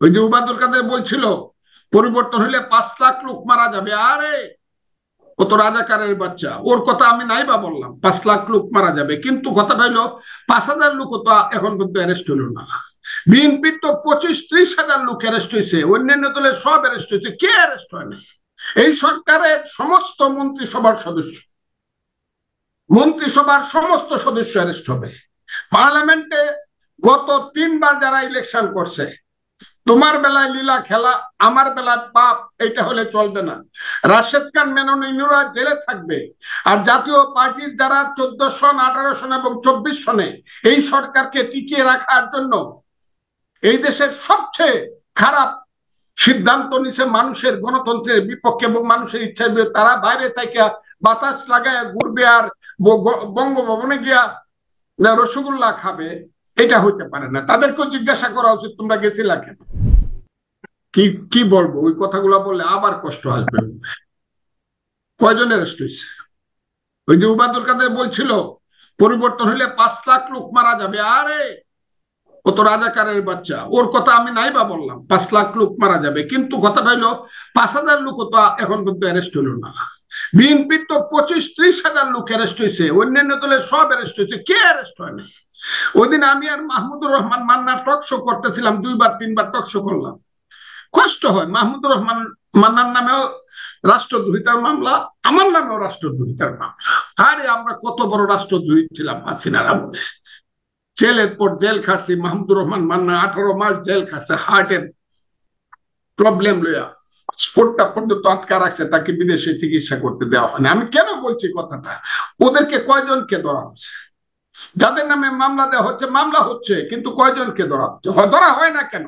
ওই যে উবাদুল কাদের বলছিল পরিবর্তন হলে 5 লাখ লোক মারা যাবে। আরে ও তো রাজাকারের বাচ্চা, ওর কথা আমি নাই বা বললাম 5 লাখ লোক মারা যাবে, কিন্তু কথাটা হইলো 5,000 লোক তো এখন পর্যন্ত অ্যারেস্ট হইল না। বিএনপির তো 25-30 হাজার লোক অ্যারেস্ট হয়েছে, অন্যান্য দলের সব অ্যারেস্ট হয়েছে, কে অ্যারেস্ট হয়নি? এই সরকারের সমস্ত মন্ত্রিসভার সদস্য, মন্ত্রিসভার সমস্ত সদস্য অ্যারেস্ট হবে। পার্লামেন্টে গত 3বার যারা ইলেকশন করছে, তোমার বেলায় লীলা খেলা, আমার বেলায় পাপ, এটা হলে চলবে না। রাশেদ খান মেনন ইনুরা জেলে থাকবে। আর জাতীয় পার্টির যারা 14 সন, 18 সন এবং 24 সনে এই সরকারকে টিকিয়ে রাখার জন্য এই দেশের সবচেয়ে খারাপ সিদ্ধান্ত নিছে মানুষের গণতন্ত্রের বিপক্ষে এবং মানুষের ইচ্ছার বিরুদ্ধে, তারা বাইরে থেকে বাতাস লাগায় ঘুরবে আর বঙ্গভবনে গিয়া রসগোল্লা খাবে, এটা হইতে পারে না। তাদেরকেও জিজ্ঞাসা করা উচিত তোমরা গেছিলা কেন। কি কি বলবো, ওই কথাগুলো বললে আবার কষ্ট আসবে। কয়জন অ্যারেস্ট হয়েছে? ওই যে উবাদুল কাদের বলছিল পরিবর্তন হলে 5 লাখ লোক মারা যাবে। আরে ও তো রাজাকারের বাচ্চা, ওর কথা আমি নাই বা বললাম 5 লাখ লোক মারা যাবে, কিন্তু কথাটা হইলো 5,000 লোক তো এখন পর্যন্ত অ্যারেস্ট হইল না। বিএনপির তো 25-30 হাজার লোক অ্যারেস্ট হয়েছে, অন্যান্য দলের সব অ্যারেস্ট হয়েছে, কে অ্যারেস্ট হয়নি? ওই দিন আমি আর মাহমুদুর রহমান মান্নার টক শো করতেছিলাম, 2-3বার টক শো করলাম। কষ্ট হয়, মাহমুদুর রহমান মান্নার নামেও রাষ্ট্রদ্রোহিতার মামলা, আমার নামেও রাষ্ট্রদ্রোহিতার মামলা। আরে আমরা কত বড় রাষ্ট্রদ্রোহী ছিলাম হাসিনার আমলে, জেলের পর জেল খাটছি। মাহমুদুর রহমান মান্না 18 মাস জেল খাটছে, হার্টের প্রবলেম লইয়া পাসপোর্টটা পর্যন্ত আটকা রাখছে, তাকে বিদেশে চিকিৎসা করতে দেওয়া হয়নি। আমি কেন বলছি কথাটা, ওদেরকে কয়জনকে ধরা হচ্ছে? যাদের নামে মামলা দেওয়া হচ্ছে, মামলা হচ্ছে, কিন্তু কয়জনকে ধরা হচ্ছে? ধরা হয় না কেন?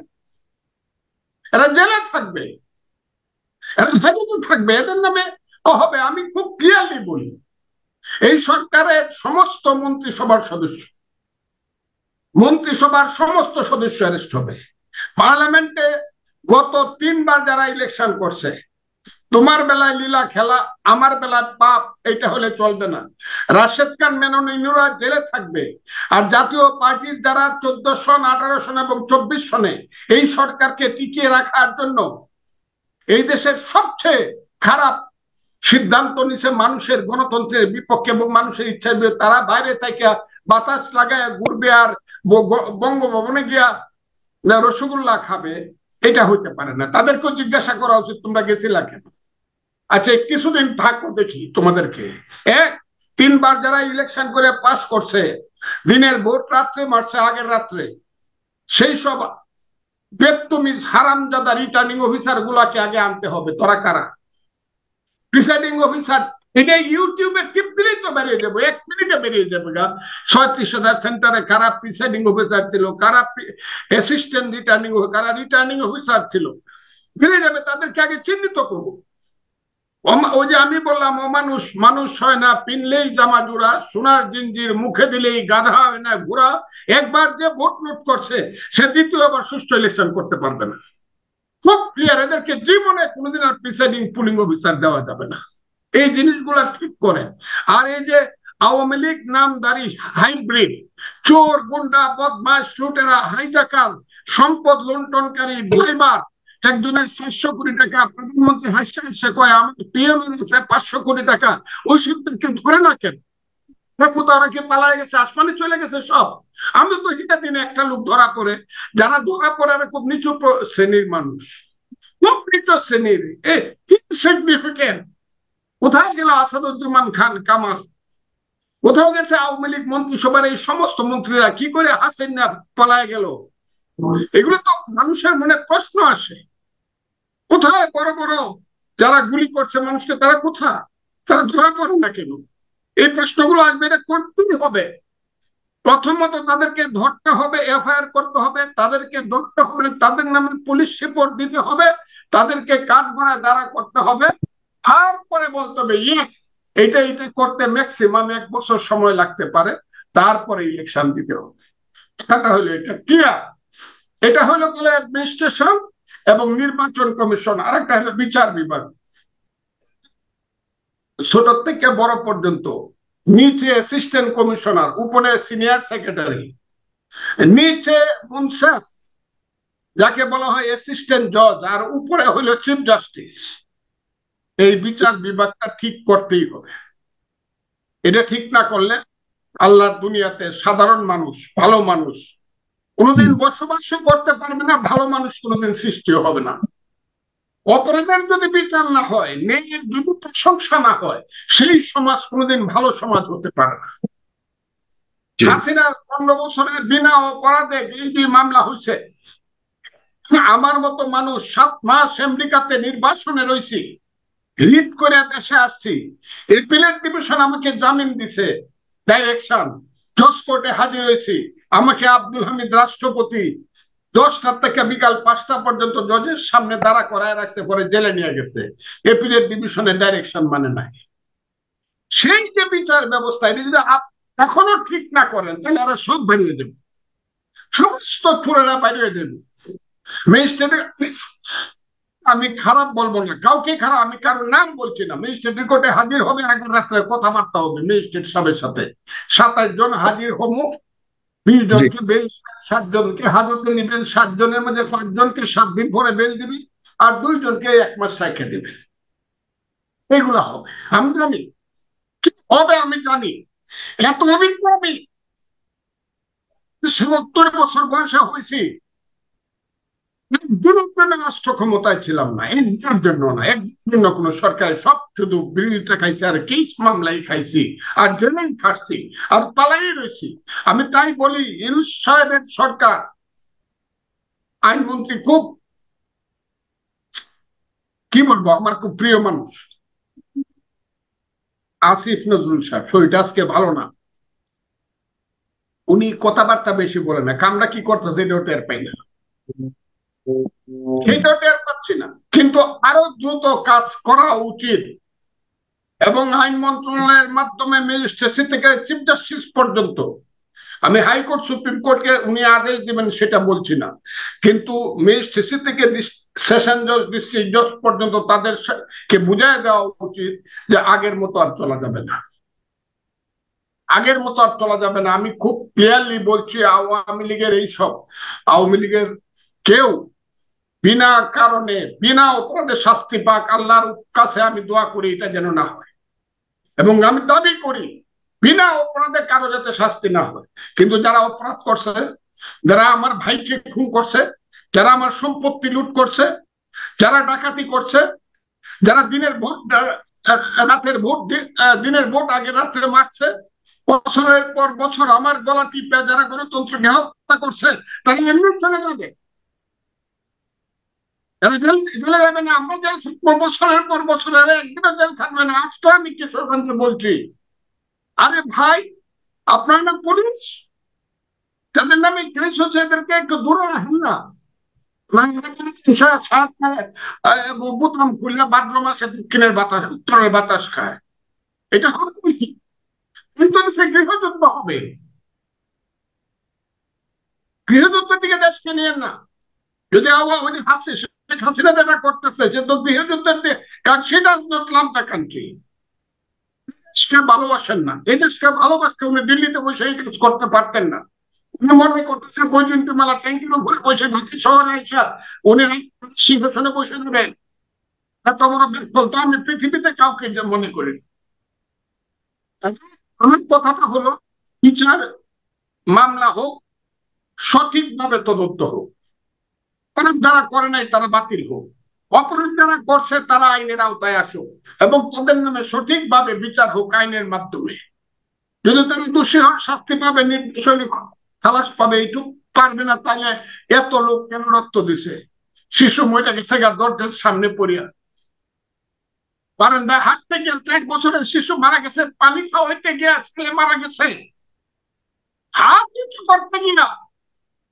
এরা জেলে থাকবে, এরা হেফাজতে থাকবে, এদের নামে হবে। আমি খুব ক্লিয়ারলি বলি, এই সরকারের সমস্ত মন্ত্রিসভার সদস্য, মন্ত্রিসভার সমস্ত সদস্য অ্যারেস্ট হবে। পার্লামেন্টে গত 3বার যারা ইলেকশন করছে, তোমার বেলায় লীলা খেলা, আমার বেলায় পাপ, এটা হলে চলবে না। রাশেদ খান মেনন ইনুরা জেলে থাকবে। আর জাতীয় পার্টির যারা 14 সন, 18 সন এবং 24 সনে এই সরকারকে টিকিয়ে রাখার জন্য এই দেশের সবচেয়ে খারাপ সিদ্ধান্ত নিছে মানুষের গণতন্ত্রের বিপক্ষে এবং মানুষের ইচ্ছার বিরুদ্ধে, তারা বাইরে থেকে বাতাস লাগায় ঘুরবে আর বঙ্গভবনে গিয়া রসগোল্লা খাবে, এটা হইতে পারে না। তাদেরকেও জিজ্ঞাসা করা উচিত তোমরা গেছিলা কেন। আচ্ছা কিছুদিন থাকো দেখি তোমাদেরকে। 3বার যারা ইলেকশন করে পাস করছে, দিনের ভোট রাত্রে মারছে, আগের রাত্রে, সেই সব বেত্তমিজ হারামজাদা রিটার্নিং অফিসার গুলাকে আগে আনতে হবে। তোরা কারা? প্রিসাইডিং অফিসার, এটা ইউটিউবে টিপ দিলেই তো বেরিয়ে যাবো, 1 মিনিটে বেরিয়ে যাবে। 36,000 সেন্টারে কারা প্রিসাইডিং অফিসার ছিল, কারা অ্যাসিস্ট্যান্ট রিটার্নিং, কারা রিটার্নিং অফিসার ছিল, বেরিয়ে যাবে। তাদেরকে আগে চিহ্নিত করবো। ওই যে আমি বললাম, অমানুষ মানুষ হয় না, পিনলেই জামা জোড়া, সোনার জিঞ্জির মুখে দিলেই গাধা হয় না ঘোড়া। একবার যে ভোট লুট করছে, সে দ্বিতীয়বার সুষ্ঠু ইলেকশন করতে পারবে না। খুব ক্লিয়ার, এদেরকে জীবনে কোনোদিন আর প্রিসাইডিং পুলিং অফিসার দেওয়া যাবে না। এই জিনিসগুলা ঠিক করেন। আর এই যে আওয়ামী লীগ নামদারি হাইব্রিড চোর, গুন্ডা, বদমাশ, লুটেরা, হাইজাকার, সম্পদ লুণ্ঠনকারী ড্রাইভার, একজনের 700 কোটি টাকা, প্রধানমন্ত্রী হাসছে হাসছে কয় আমাদের পিএম 500 কোটি টাকা, ওই সবদেরকে ধরে না কেন? তারা কি পালায় গেছে, আসমানে চলে গেছে সব? আমি তো এটা দিনে একটা লোক ধরা পড়ে, যারা ধরা পড়ে খুব নিচু শ্রেণীর মানুষ, খুব নিচু শ্রেণীর, ইনসিগনিফিকেন্ট। কোথায় গেল আসাদুজ্জামান খান কামাল? কোথাও গেছে আওয়ামী লীগ মন্ত্রিসভার এই সমস্ত মন্ত্রীরা? কি করে হাসেন না পালায় গেল? এগুলো তো মানুষের মনে প্রশ্ন আসে। কোথায় বড় বড় যারা গুলি করছে মানুষকে, তারা কোথায়? তারা ধরা পড়ে না কেন? এই প্রশ্নগুলো আসবে, এটা করতেই হবে। প্রথমত তাদেরকে ধরতে হবে, এফআইআর করতে হবে, তাদেরকে ধরতে হবে, তাদের নামে পুলিশ রিপোর্ট দিতে হবে, তাদেরকে কাঠগড়ায় দাঁড়া করতে হবে। তারপরে বলতে হবে ইয়েস, এটা করতে ম্যাক্সিমাম 1 বছর সময় লাগতে পারে, তারপরে ইলেকশন দিতে হবে। কথাটা হলো এটা ক্লিয়ার। এটা হলো গেলে অ্যাডমিনিস্ট্রেশন এবং নির্বাচন কমিশন। আরেকটা হলো বিচার বিভাগ, ছোট থেকে বড় পর্যন্ত। নিচে অ্যাসিস্ট্যান্ট কমিশনার, উপরে সিনিয়র সেক্রেটারি, নিচে মুনসাফ, যাকে বলা হয় অ্যাসিস্ট্যান্ট জজ, আর উপরে হলো চিফ জাস্টিস। এই বিচার বিভাগটা ঠিক করতেই হবে। এটা ঠিক না করলে আল্লাহর দুনিয়াতে সাধারণ মানুষ, ভালো মানুষ কোনোদিন বসবাস করতে পারবে না, ভালো মানুষ কোনোদিন সৃষ্টি হবে না। অপরাধের যদি বিচার না হয়, ন্যায়ের যদি প্রশংসা না হয়, সেই সমাজ কোনোদিন ভালো সমাজ হতে পারে না। হাসিনা 15 বছরের বিনা অপরাধে এই মামলা হয়েছে। আমার মতো মানুষ 7 মাস আমেরিকাতে নির্বাসনে রয়েছি, রিট করে দেশে আসছি, এপিলেট ডিভিশন আমাকে জামিন দিছে, ডাইরেকশন, জজ কোর্টে হাজির হয়েছি, আমাকে আব্দুল হামিদ রাষ্ট্রপতি 10টা থেকে বিকাল 5টা পর্যন্ত জজের সামনে দাঁড়া করায় রাখছে, পরে জেলে নিয়ে গেছে। এপিলেট ডিভিশনের ডাইরেকশন মানে নাই। সেই যে বিচার ব্যবস্থা, এটা যদি এখনো ঠিক না করেন, তাহলে এরা সব বেরিয়ে দেবে, সমস্ত থুরেরা বেরিয়ে দেবে। ম্যাজিস্ট্রেট, আমি খারাপ বলবো না, কাউকে খারাপ, আমি কারোর নাম বলছি না। ম্যাজিস্ট্রেটের কোর্টে হাজির হবে, আগের রাস্তায় কথাবার্তা হবে ম্যাজিস্ট্রেট সাহেবের সাথে। 27 জন হাজির হবো, 20 জনকে বেল, 7 জনকে হাজতে নিবেন, 7 জনের মধ্যে 5 জনকে 7 দিন পরে বেল দিবি, আর 2 জনকে 1 মাস রেখে দিবে। এগুলো হবে, আমি জানি কি হবে, আমি জানি। এত অভিজ্ঞ আমি 70 বছর বয়সে হয়েছি, একদিনের জন্য রাষ্ট্র ক্ষমতায় ছিলাম না, একদিনের জন্য না, একদিনের জন্য কোন সরকারের, সব শুধু বিরোধিতা খাইছি, আর কেস মামলাই খাইছি, আর জেলেই খাচ্ছি, আর পালাই রয়েছি। আমি তাই বলি, ইউনূস সাহেবের সরকার, আইনমন্ত্রী খুব, কি বলবো, আমার খুব প্রিয় মানুষ আসিফ নজরুল সাহেব, শরীরটা আজকে ভালো না। উনি কথাবার্তা বেশি বলে না, কামরা কি করতেছে এটাও টের পাই না, সেটাও টের পাচ্ছি না। কিন্তু আরো দ্রুত কাজ করা উচিত, এবং আইন মন্ত্রণালয়ের মাধ্যমে ম্যাজিস্ট্রেসি থেকে চিফ জাস্টিস পর্যন্ত, আমি হাইকোর্ট সুপ্রিম কোর্টকে উনি আদেশ দিবেন সেটা বলছি না, কিন্তু ম্যাজিস্ট্রেসি থেকে সেশন জজ, ডিস্ট্রিক্ট জজ পর্যন্ত তাদেরকে বুঝাই দেওয়া উচিত যে আগের মতো আর চলা যাবে না, আগের মতো আর চলা যাবে না। আমি খুব ক্লিয়ারলি বলছি, আওয়ামী লীগের এইসব, আওয়ামী লীগের কেউ বিনা কারণে বিনা অপরাধে শাস্তি পাক, আল্লাহর কাছে আমি দোয়া করি এটা যেন না হয়, এবং আমি দাবি করি বিনা অপরাধে কারো যাতে শাস্তি না হয়। কিন্তু যারা অপরাধ করছে, যারা আমার ভাইকে খুন করছে, যারা আমার সম্পত্তি লুট করছে, যারা ডাকাতি করছে, যারা দিনের ভোট, রাতের ভোট, দিনের ভোট আগে রাত্রে মারছে, বছরের পর বছর আমার গলা টিপে যারা গণতন্ত্রকে হত্যা করছে, তারা এমনি চলে যাবে, জেলে যাবে না। আমরা জেল বছরের পর বছরের, একদিনও জেল থাকবে না। আজকে আমি কিশোরগঞ্জে বলছি, আরে ভাই, আপনার নাম পুলিশ, তাদের নামে কেস হচ্ছে, এদেরকে একটু দূরে রাখেন না। বোতাম খুললে ভাদ্র মাসে দক্ষিণের বাতাস উত্তরের বাতাস খায়, এটা হবে কি? কিন্তু সে গৃহযুদ্ধ হবে, গৃহযুদ্ধের দিকে দেশকে নিয়ে না। যদি ওই শেখ হাসিনা যেটা করতেছে, সে তো গৃহযুদ্ধের দিয়ে, কারণ সেটা নট দ্য কান্ট্রি। দেশকে ভালোবাসেন না, এই দেশকে ভালোবাসতে উনি দিল্লিতে বসে এই কাজ করতে পারতেন না। উনি মনে করতেছেন বৈজয়ন্তী মেলা ট্যাঙ্কির উপরে বসে ঢাকা শহরে এসে উনি সিংহাসনে বসে দেবেন, এত বড় বিফল তো আমি পৃথিবীতে কাউকে যে মনে করি। আমার কথাটা হলো, বিচার মামলা হোক, সঠিকভাবে তদন্ত হোক, অপরাধ যারা করে নাই তারা বাতিল হোক, অপরাধ যারা করছে তারা আইনের আওতায় আসুক, এবং তাদের নামে সঠিকভাবে বিচার হোক আইনের মাধ্যমে। যদি তারা দোষী হন, শাস্তি পাবে, নির্দোষী খালাস পাবে, এইটুক পারবে না, তাহলে এত লোক কেন রক্ত দিছে? শিশু মহিলা গেছে দরজার সামনে পড়িয়া, বারান্দায় হাঁটতে গেছে, 1 বছরের শিশু মারা গেছে, পানি খাওয়াইতে গিয়ে ছেলে মারা গেছে, হাত কিছু করতে গিয়া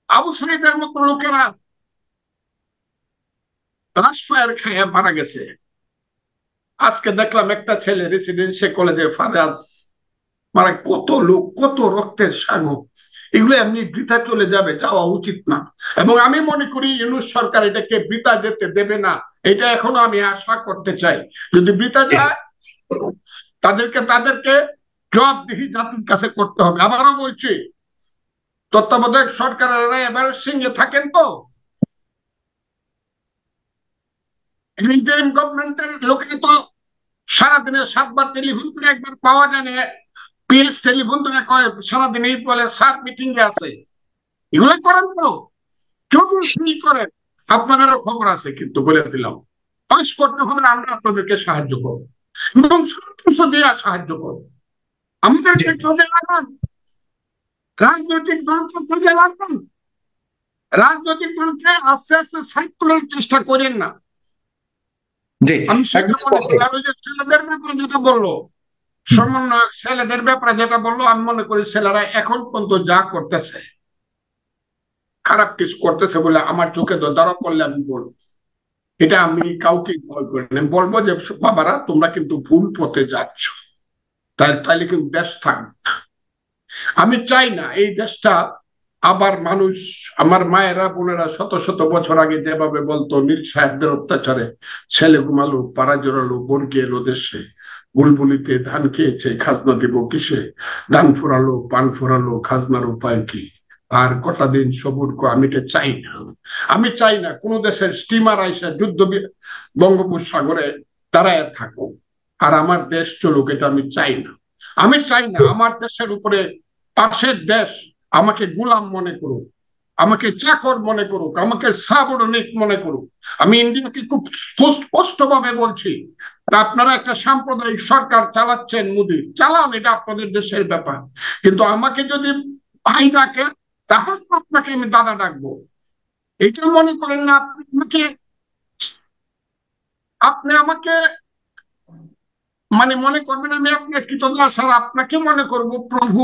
আবু সাইদের মতো লোকেরা রাশফায়ার খাইয়া মারা গেছে। আজকে দেখলাম একটা ছেলে রেসিডেন্সিয়াল কলেজে ফারাজ মারা, কত লোক, কত রক্তের সাগর, এগুলো এমনি বৃথা চলে যাবে, যাওয়া উচিত না। এবং আমি মনে করি ইউনূস সরকার এটাকে বৃথা যেতে দেবে না, এটা এখনো আমি আশা করতে চাই। যদি বৃথা যায়, তাদেরকে জবাবদিহি জাতির কাছে করতে হবে। আবারও বলছি, তত্ত্বাবধায়ক সরকারের এবার সিংহে থাকেন তো, ইন্টারিম গভর্নমেন্টের লোকে তো সারাদিনে 7 বার টেলিফোন করে, একবার পাওয়া যায় না, পিএস টেলিফোন করে কয় সারাদিনেই বলে স্যার মিটিং এ আছে। এগুলো করেন তো, চতুর্থী করেন। আপনাদেরও খবর আছে কিন্তু, বলে দিলাম, পাস করতে হবে, আমরা আপনাদেরকে সাহায্য করবো এবং সবকিছু দিয়ে সাহায্য করবো। আমাদেরকে কাজে লাগান, রাজনৈতিক দলকে কাজে লাগান, রাজনৈতিক দলকে আস্তে আস্তে সাইড করার চেষ্টা করেন না। আমি সেটা মনে করি। আর ওই যে ছেলেদের ব্যাপারে যেটা বললো সমন্বয়ক, ছেলেদের ব্যাপারে যেটা বললো, আমি মনে করি ছেলেরা এখন পর্যন্ত যা করতেছে খারাপ কিছু করতেছে বলে আমার চোখে ধরা পড়লে আমি বলবো, এটা আমি কাউকে ভয় করি না। বলবো যে বাবারা তোমরা কিন্তু ভুল পথে যাচ্ছ, তাইলে কিন্তু দেশ থাকবে না। আমি চাই না এই দেশটা আবার মানুষ, আমার মায়েরা বোনেরা শত শত বছর আগে যেভাবে বলতো নীল সাহেবদের অত্যাচারে ছেলে ঘুমালো, পাড়া জোড়ালো, বর্গি এলো দেশে, বুলবুলিতে ধান খেয়েছে, খাজনা দিব কিসে, ধান ফোরালো, পান ফোরালো, খাজনার উপায় কি, আর কটা দিন সবুর কো। আমি এটা চাই না। আমি চাই না কোন দেশের স্টিমার আইসা যুদ্ধ বঙ্গোপসাগরে দাঁড়ায় থাকুক আর আমার দেশ চলুক, এটা আমি চাই না। আমি চাই না আমার দেশের উপরে পাশের দেশ আমাকে গোলাম মনে করুক, আমাকে চাকর মনে করুক, আমাকে সাবঅর্ডিনেট মনে করুক। আমি ইন্ডিয়াকে খুব স্পষ্ট ভাবে বলছি, আপনারা একটা সাম্প্রদায়িক সরকার চালাচ্ছেন, মোদি চালান, এটা আপনাদের দেশের ব্যাপার, কিন্তু আমাকে যদি ভাই ডাকেন তাহলে আপনাকে আমি দাদা ডাকবো। এটা মনে করেন না আপনি আমাকে মানে মনে করবেন আমি আপনার কৃতদাস আর আপনাকে মনে করব প্রভু,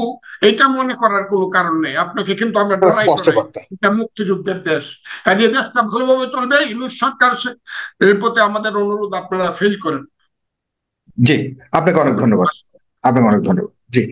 এটা মনে করার কোনো কারণ নেই। আপনাকে কিন্তু আমরা ডরাই করাই, এটা মুক্তিযুদ্ধের দেশ, কাজে দেশটা ভালোভাবে চলবে। ইউনুস সরকার এর প্রতি আমাদের অনুরোধ আপনারা ফিল করেন। জি, আপনাকে অনেক ধন্যবাদ। আপনাকে অনেক ধন্যবাদ। জি।